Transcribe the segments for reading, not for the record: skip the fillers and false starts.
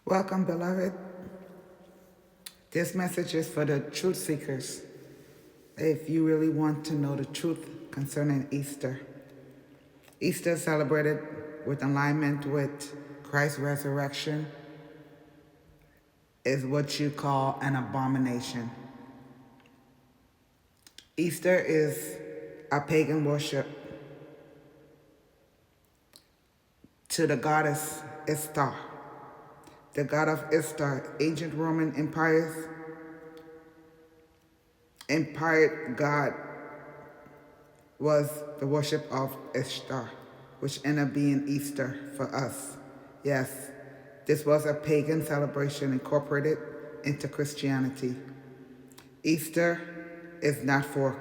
Welcome, beloved. This message is for the truth seekers. If you really want to know the truth concerning Easter, Easter is celebrated with alignment with Christ's resurrection is what you call an abomination. Easter is a pagan worship to the goddess Ishtar. The god of Ishtar, ancient Roman empire god, was the worship of Ishtar, which ended up being Easter for us. Yes, this was a pagan celebration incorporated into Christianity. Easter is not for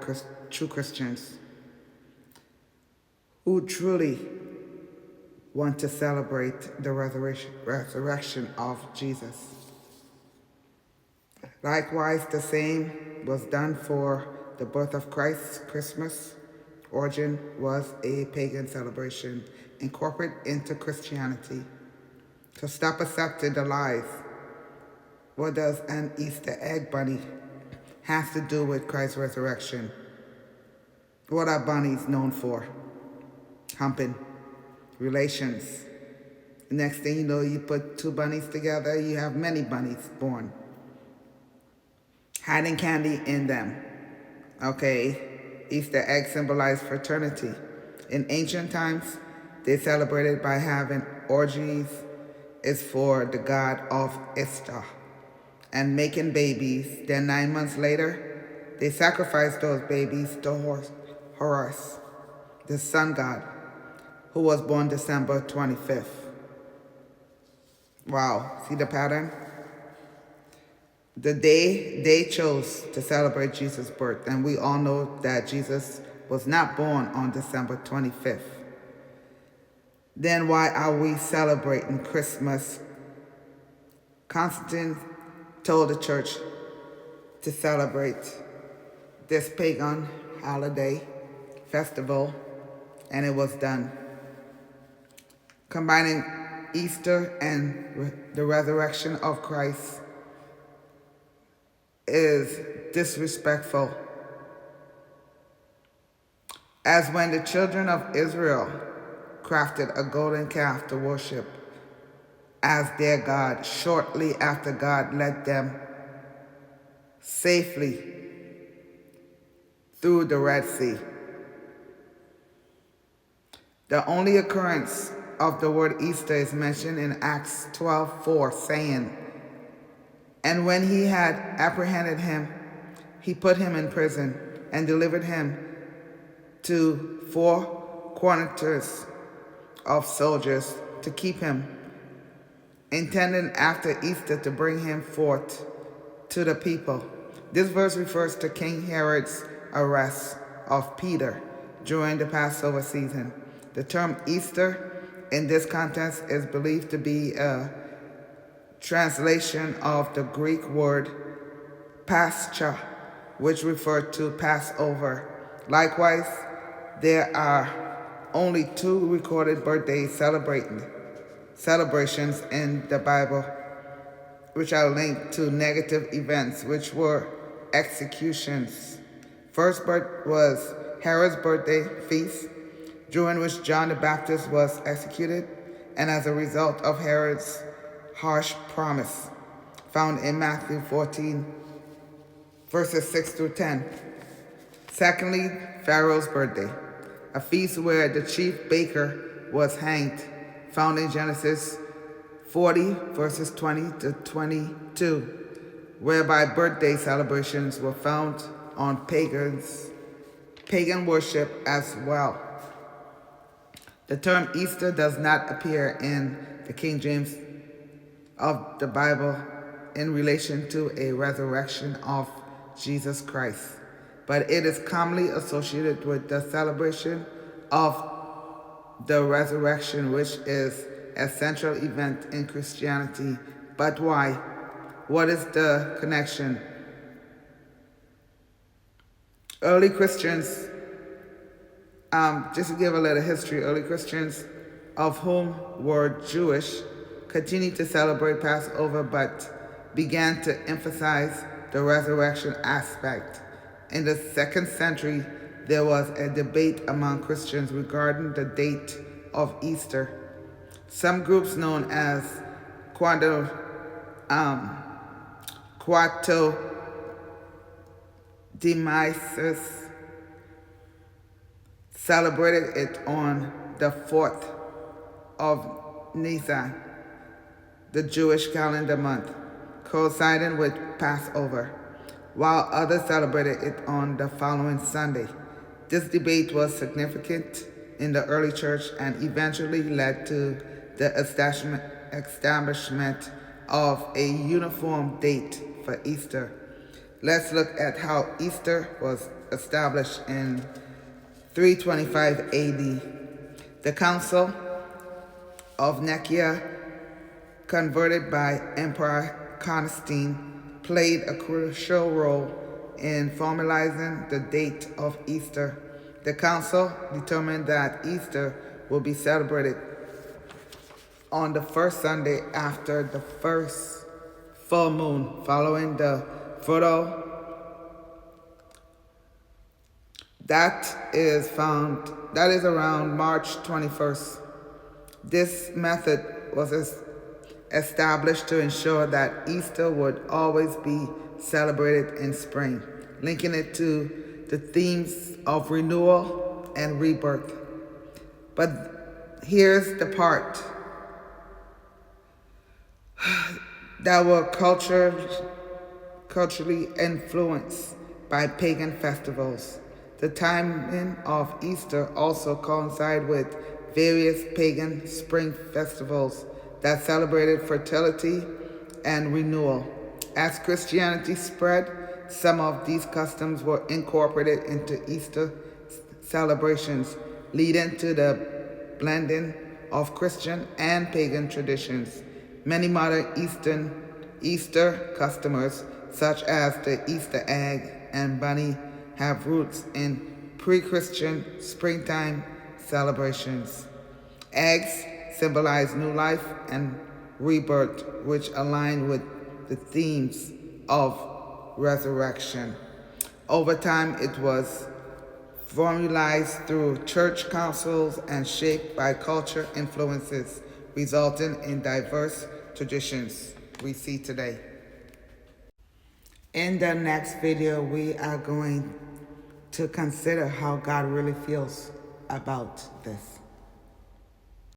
true Christians who truly want to celebrate the resurrection of Jesus. Likewise, the same was done for the birth of Christ. Christmas origin was a pagan celebration incorporated into Christianity. So stop accepting the lies. What does an Easter egg bunny have to do with Christ's resurrection? What are bunnies known for? Humping. Relations. Next thing you know, you put two bunnies together, you have many bunnies born. Hiding candy in them. Okay, Easter eggs symbolize fraternity. In ancient times, they celebrated by having orgies is for the god of Ishtar and making babies. Then 9 months later, they sacrificed those babies to Horus, the sun god, who was born December 25th. Wow, see the pattern? The day they chose to celebrate Jesus' birth, and we all know that Jesus was not born on December 25th. Then why are we celebrating Christmas? Constantine told the church to celebrate this pagan holiday, festival, and it was done. Combining Easter and the resurrection of Christ is disrespectful. As when the children of Israel crafted a golden calf to worship as their God shortly after God led them safely through the Red Sea. The only occurrence of the word Easter is mentioned in Acts 12:4, saying, "And when he had apprehended him, he put him in prison and delivered him to 4 quaternions of soldiers to keep him, intending after Easter to bring him forth to the people." This verse refers to King Herod's arrest of Peter during the Passover season. The term Easter in this context is believed to be a translation of the Greek word Pascha, which referred to Passover. Likewise, there are only 2 recorded birthday celebrations in the Bible, which are linked to negative events, which were executions. First was Herod's birthday feast, during which John the Baptist was executed, and as a result of Herod's harsh promise, found in Matthew 14, verses 6 through 10. Secondly, Pharaoh's birthday, a feast where the chief baker was hanged, found in Genesis 40, verses 20 to 22, whereby birthday celebrations were found on pagan worship as well. The term Easter does not appear in the King James of the Bible in relation to a resurrection of Jesus Christ, but it is commonly associated with the celebration of the resurrection, which is a central event in Christianity. But why? What is the connection? Early Christians, just to give a little history, early Christians, of whom were Jewish, continued to celebrate Passover but began to emphasize the resurrection aspect. In the 2nd century, there was a debate among Christians regarding the date of Easter. Some groups known as Quatodemises celebrated it on the 4th of Nisan, the Jewish calendar month, coinciding with Passover, while others celebrated it on the following Sunday. This debate was significant in the early church and eventually led to the establishment of a uniform date for Easter. Let's look at how Easter was established in 325 AD. The Council of Nicaea, converted by Emperor Constantine, played a crucial role in formalizing the date of Easter. The council determined that Easter will be celebrated on the first Sunday after the first full moon following the fertile. That is around March 21st. This method was established to ensure that Easter would always be celebrated in spring, linking it to the themes of renewal and rebirth. But here's the part that were culturally influenced by pagan festivals. The timing of Easter also coincided with various pagan spring festivals that celebrated fertility and renewal. As Christianity spread, some of these customs were incorporated into Easter celebrations, leading to the blending of Christian and pagan traditions. Many modern Easter customs, such as the Easter egg and bunny, have roots in pre-Christian springtime celebrations. Eggs symbolize new life and rebirth, which align with the themes of resurrection. Over time, it was formalized through church councils and shaped by culture influences, resulting in diverse traditions we see today. In the next video, we are going to consider how God really feels about this.